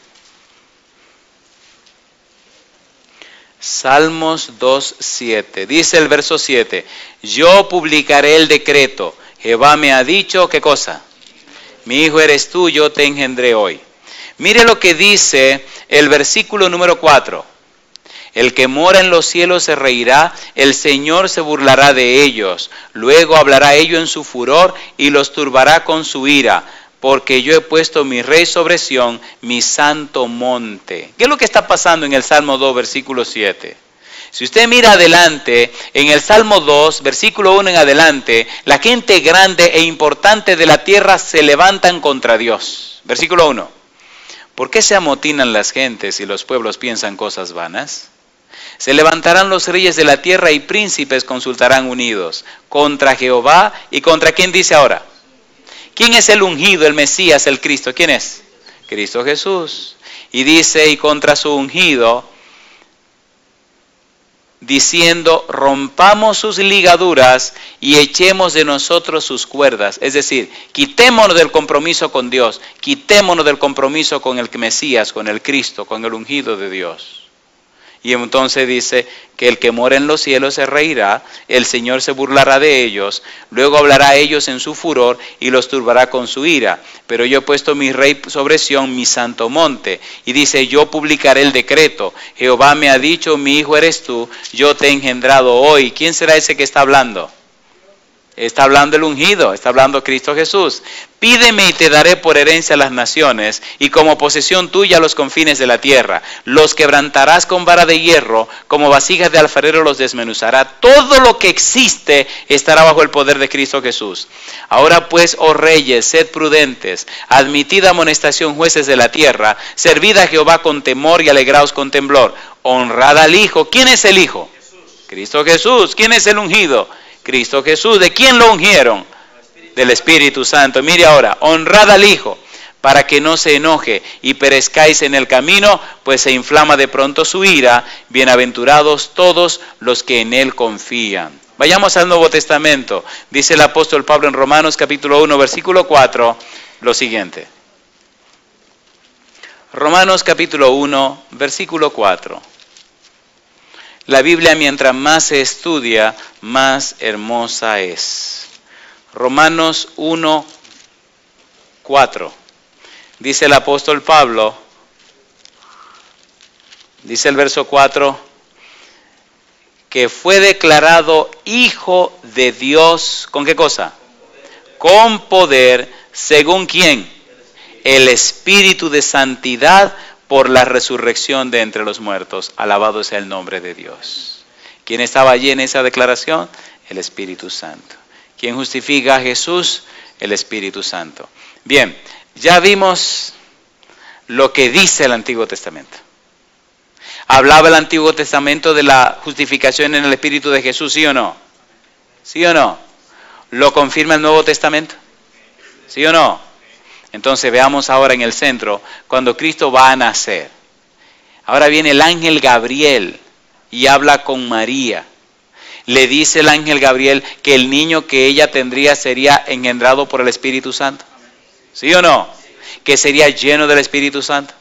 Salmos 2, 7. Dice el verso 7. Yo publicaré el decreto. Jehová me ha dicho, ¿qué cosa? Mi hijo eres tú, yo te engendré hoy. Mire lo que dice el versículo número 4. El que mora en los cielos se reirá, el Señor se burlará de ellos. Luego hablará ellos en su furor y los turbará con su ira. Porque yo he puesto mi rey sobre Sión, mi santo monte. ¿Qué es lo que está pasando en el Salmo 2, versículo 7? Si usted mira adelante, en el Salmo 2, versículo 1 en adelante, la gente grande e importante de la tierra se levantan contra Dios. Versículo 1. ¿Por qué se amotinan las gentes y los pueblos piensan cosas vanas? Se levantarán los reyes de la tierra y príncipes consultarán unidos contra Jehová. ¿Y contra quién dice ahora? ¿Quién es el ungido, el Mesías, el Cristo? ¿Quién es? Cristo Jesús. Y dice, y contra su ungido, diciendo, rompamos sus ligaduras y echemos de nosotros sus cuerdas. Es decir, quitémonos del compromiso con Dios, quitémonos del compromiso con el Mesías, con el Cristo, con el ungido de Dios. Y entonces dice que el que mora en los cielos se reirá, el Señor se burlará de ellos, luego hablará a ellos en su furor y los turbará con su ira. Pero yo he puesto mi rey sobre Sión, mi santo monte. Y dice, yo publicaré el decreto. Jehová me ha dicho, mi hijo eres tú, yo te he engendrado hoy. ¿Quién será ese que está hablando? Está hablando el ungido, está hablando Cristo Jesús. Pídeme y te daré por herencia las naciones y como posesión tuya los confines de la tierra. Los quebrantarás con vara de hierro, como vasijas de alfarero los desmenuzará. Todo lo que existe estará bajo el poder de Cristo Jesús. Ahora pues, oh reyes, sed prudentes, admitid amonestación jueces de la tierra, servid a Jehová con temor y alegraos con temblor. Honrad al Hijo. ¿Quién es el Hijo? Cristo Jesús. ¿Quién es el ungido? Cristo Jesús. ¿De quién lo ungieron? Del Espíritu Santo. Mire ahora, honrad al Hijo, para que no se enoje y perezcáis en el camino, pues se inflama de pronto su ira. Bienaventurados todos los que en Él confían. Vayamos al Nuevo Testamento. Dice el apóstol Pablo en Romanos capítulo 1, versículo 4, lo siguiente. Romanos capítulo 1, versículo 4. La Biblia, mientras más se estudia, más hermosa es. Romanos 1, 4. Dice el apóstol Pablo, dice el verso 4, que fue declarado Hijo de Dios, ¿con qué cosa? Con poder, ¿según quién? el espíritu de santidad por la resurrección de entre los muertos. Alabado sea el nombre de Dios. ¿Quién estaba allí en esa declaración? El Espíritu Santo. ¿Quién justifica a Jesús? El Espíritu Santo. Bien, ya vimos lo que dice el Antiguo Testamento. ¿Hablaba el Antiguo Testamento de la justificación en el Espíritu de Jesús, sí o no? ¿Sí o no? ¿Lo confirma el Nuevo Testamento? ¿Sí o no? Entonces veamos ahora en el centro, cuando Cristo va a nacer. Ahora viene el ángel Gabriel y habla con María. Le dice el ángel Gabriel que el niño que ella tendría sería engendrado por el Espíritu Santo. ¿Sí o no? Que sería lleno del Espíritu Santo.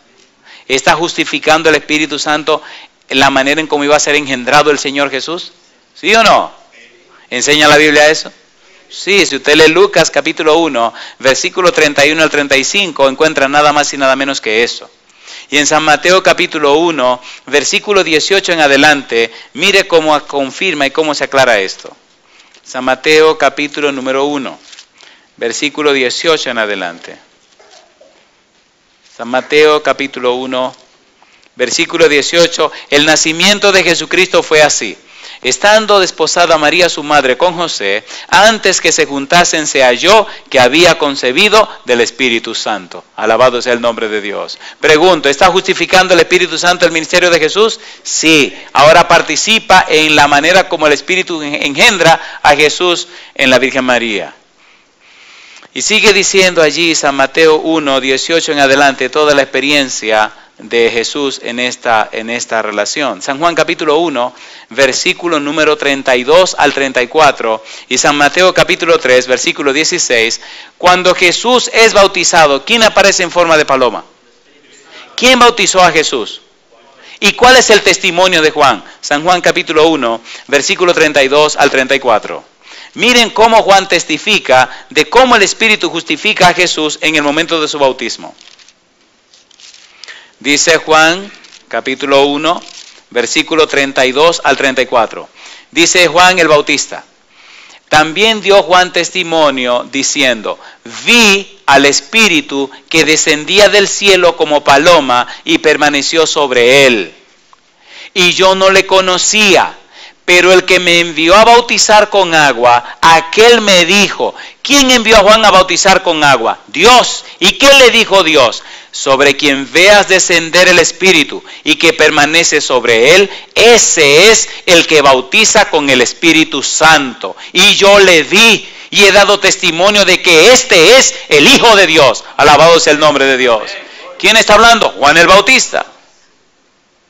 ¿Está justificando el Espíritu Santo en la manera en cómo iba a ser engendrado el Señor Jesús? ¿Sí o no? ¿Enseña la Biblia eso? Sí, si usted lee Lucas capítulo 1, versículo 31 al 35, encuentra nada más y nada menos que eso. Y en San Mateo capítulo 1, versículo 18 en adelante, mire cómo confirma y cómo se aclara esto. San Mateo capítulo número 1, versículo 18 en adelante. San Mateo capítulo 1, versículo 18, el nacimiento de Jesucristo fue así. Estando desposada María su madre con José, antes que se juntasen se halló que había concebido del Espíritu Santo. Alabado sea el nombre de Dios. Pregunto, ¿está justificando el Espíritu Santo el ministerio de Jesús? Sí. Ahora participa en la manera como el Espíritu engendra a Jesús en la Virgen María. Y sigue diciendo allí San Mateo 1, 18 en adelante, toda la experiencia de Jesús en esta relación. San Juan capítulo 1, versículo número 32 al 34 y San Mateo capítulo 3, versículo 16, cuando Jesús es bautizado, ¿quién aparece en forma de paloma? ¿Quién bautizó a Jesús? ¿Y cuál es el testimonio de Juan? San Juan capítulo 1, versículo 32 al 34. Miren cómo Juan testifica de cómo el Espíritu justifica a Jesús en el momento de su bautismo. Dice Juan, capítulo 1, versículo 32 al 34. Dice Juan el Bautista, también dio Juan testimonio diciendo, vi al Espíritu que descendía del cielo como paloma y permaneció sobre él. Y yo no le conocía, pero el que me envió a bautizar con agua, aquel me dijo, ¿quién envió a Juan a bautizar con agua? Dios. ¿Y qué le dijo Dios? Sobre quien veas descender el Espíritu y que permanece sobre él, ese es el que bautiza con el Espíritu Santo. Y yo le vi y he dado testimonio de que este es el Hijo de Dios. Alabado sea el nombre de Dios. ¿Quién está hablando? Juan el Bautista.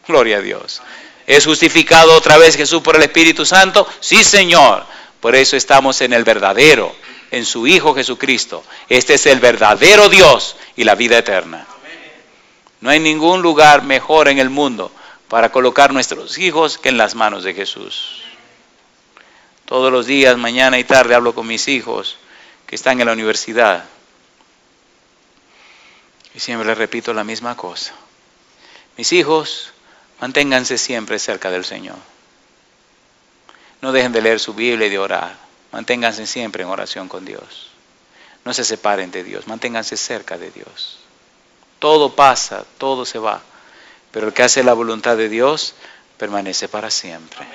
Gloria a Dios. ¿Es justificado otra vez Jesús por el Espíritu Santo? Sí, Señor. Por eso estamos en el verdadero, en su Hijo Jesucristo. Este es el verdadero Dios y la vida eterna. No hay ningún lugar mejor en el mundo para colocar nuestros hijos que en las manos de Jesús. Todos los días, mañana y tarde, hablo con mis hijos que están en la universidad. Y siempre les repito la misma cosa. Mis hijos, manténganse siempre cerca del Señor. No dejen de leer su Biblia y de orar. Manténganse siempre en oración con Dios. No se separen de Dios, manténganse cerca de Dios. Todo pasa, todo se va, pero el que hace la voluntad de Dios permanece para siempre.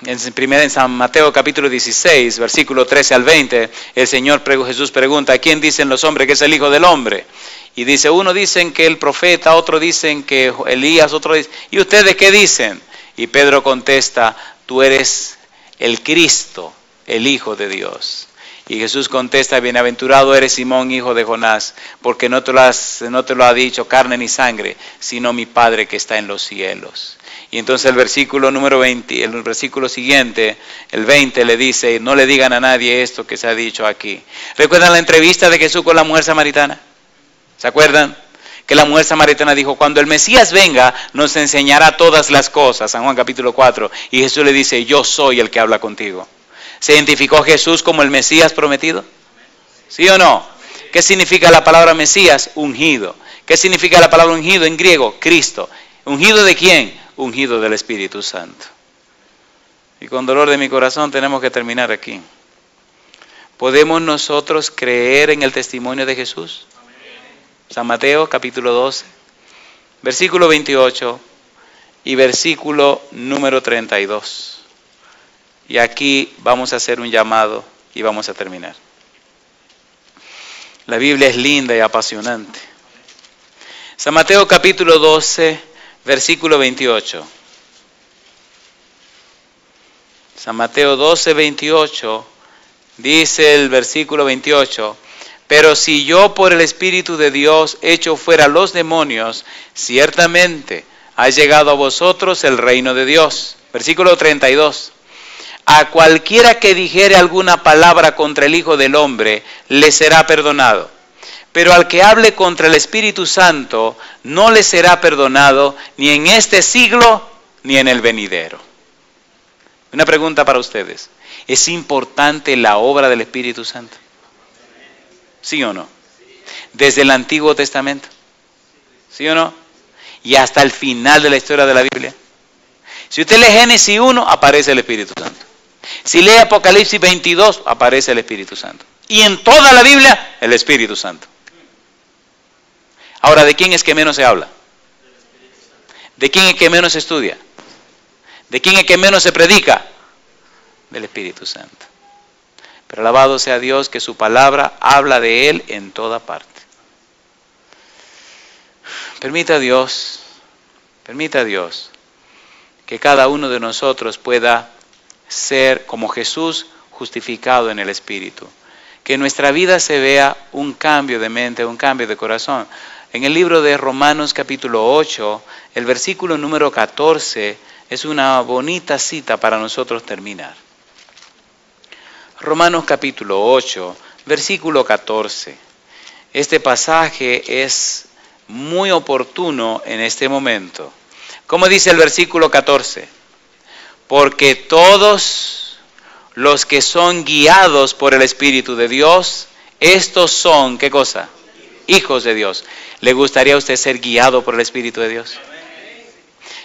En San Mateo capítulo 16, versículo 13 al 20, el Señor Jesús pregunta, ¿quién dicen los hombres que es el Hijo del Hombre? Y dice, uno dicen que el profeta, otro dicen que Elías, otro dice, ¿y ustedes qué dicen? Y Pedro contesta, tú eres el Cristo, el Hijo de Dios. Y Jesús contesta, bienaventurado eres Simón, hijo de Jonás, porque no te lo ha dicho carne ni sangre, sino mi Padre que está en los cielos. Y entonces el versículo número 20, el versículo siguiente, el 20, le dice, no le digan a nadie esto que se ha dicho aquí. ¿Recuerdan la entrevista de Jesús con la mujer samaritana? ¿Se acuerdan? Que la mujer samaritana dijo, cuando el Mesías venga, nos enseñará todas las cosas. San Juan capítulo 4. Y Jesús le dice, yo soy el que habla contigo. ¿Se identificó Jesús como el Mesías prometido? ¿Sí o no? ¿Qué significa la palabra Mesías? Ungido. ¿Qué significa la palabra ungido en griego? Cristo. ¿Ungido de quién? Ungido del Espíritu Santo. Y con dolor de mi corazón tenemos que terminar aquí. ¿Podemos nosotros creer en el testimonio de Jesús? San Mateo capítulo 12, versículo 28 y versículo número 32. Y aquí vamos a hacer un llamado y vamos a terminar. La Biblia es linda y apasionante. San Mateo capítulo 12, versículo 28. San Mateo 12, 28, dice el versículo 28, pero si yo por el Espíritu de Dios echo fuera los demonios, ciertamente ha llegado a vosotros el reino de Dios. Versículo 32. A cualquiera que dijere alguna palabra contra el Hijo del Hombre, le será perdonado. Pero al que hable contra el Espíritu Santo, no le será perdonado ni en este siglo ni en el venidero. Una pregunta para ustedes. ¿Es importante la obra del Espíritu Santo? ¿Sí o no? Desde el Antiguo Testamento. ¿Sí o no? Y hasta el final de la historia de la Biblia. Si usted lee Génesis 1, aparece el Espíritu Santo. Si lee Apocalipsis 22, aparece el Espíritu Santo. Y en toda la Biblia, el Espíritu Santo. Ahora, ¿de quién es que menos se habla? ¿De quién es que menos se estudia? ¿De quién es que menos se predica? Del Espíritu Santo. Pero alabado sea Dios que su palabra habla de Él en toda parte. Permita a Dios que cada uno de nosotros pueda ser como Jesús justificado en el Espíritu. Que en nuestra vida se vea un cambio de mente, un cambio de corazón. En el libro de Romanos capítulo 8, el versículo número 14 es una bonita cita para nosotros terminar. Romanos capítulo 8, versículo 14. Este pasaje es muy oportuno en este momento. ¿Cómo dice el versículo 14? Porque todos los que son guiados por el Espíritu de Dios, estos son, ¿qué cosa? Hijos de Dios. ¿Le gustaría a usted ser guiado por el Espíritu de Dios?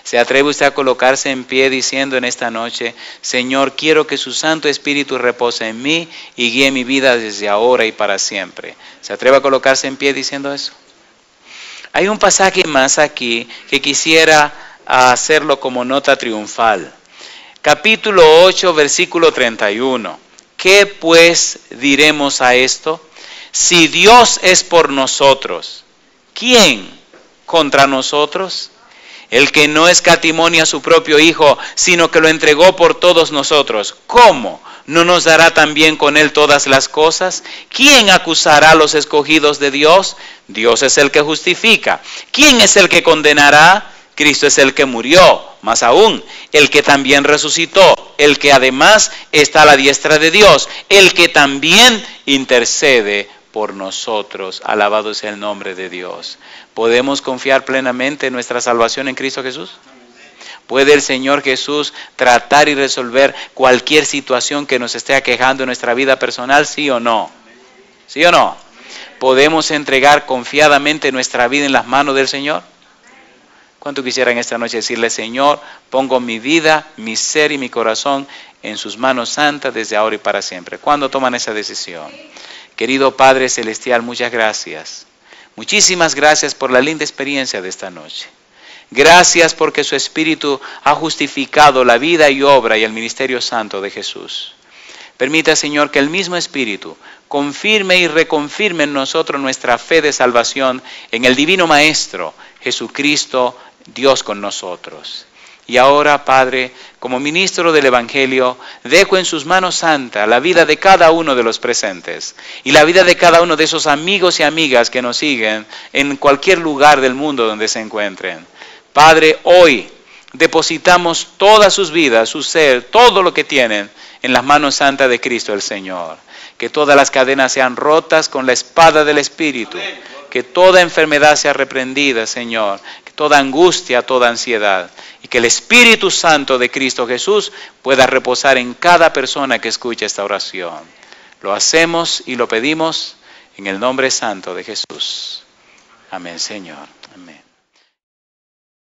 ¿Se atreve usted a colocarse en pie diciendo en esta noche, Señor, quiero que su Santo Espíritu repose en mí y guíe mi vida desde ahora y para siempre? ¿Se atreve a colocarse en pie diciendo eso? Hay un pasaje más aquí que quisiera hacerlo como nota triunfal. Capítulo 8, versículo 31. ¿Qué pues diremos a esto? Si Dios es por nosotros, ¿quién contra nosotros? El que no escatimó a su propio Hijo, sino que lo entregó por todos nosotros. ¿Cómo? ¿No nos dará también con Él todas las cosas? ¿Quién acusará a los escogidos de Dios? Dios es el que justifica. ¿Quién es el que condenará? Cristo es el que murió, más aún, el que también resucitó, el que además está a la diestra de Dios, el que también intercede por nosotros. Alabado sea el nombre de Dios. ¿Podemos confiar plenamente en nuestra salvación en Cristo Jesús? ¿Puede el Señor Jesús tratar y resolver cualquier situación que nos esté aquejando en nuestra vida personal? ¿Sí o no? ¿Sí o no? ¿Podemos entregar confiadamente nuestra vida en las manos del Señor? ¿Cuánto quisiera en esta noche decirle, Señor, pongo mi vida, mi ser y mi corazón en sus manos santas desde ahora y para siempre? ¿Cuándo toman esa decisión? Querido Padre Celestial, muchas gracias. Muchísimas gracias por la linda experiencia de esta noche. Gracias porque su Espíritu ha justificado la vida y obra y el ministerio santo de Jesús. Permita, Señor, que el mismo Espíritu confirme y reconfirme en nosotros nuestra fe de salvación en el Divino Maestro, Jesucristo, Dios con nosotros. Y ahora, Padre, como ministro del Evangelio, dejo en sus manos santas la vida de cada uno de los presentes y la vida de cada uno de esos amigos y amigas que nos siguen en cualquier lugar del mundo donde se encuentren. Padre, hoy depositamos todas sus vidas, su ser, todo lo que tienen en las manos santas de Cristo el Señor. Que todas las cadenas sean rotas con la espada del Espíritu. Que toda enfermedad sea reprendida, Señor. Que toda angustia, toda ansiedad. Y que el Espíritu Santo de Cristo Jesús pueda reposar en cada persona que escuche esta oración. Lo hacemos y lo pedimos en el nombre santo de Jesús. Amén, Señor. Amén.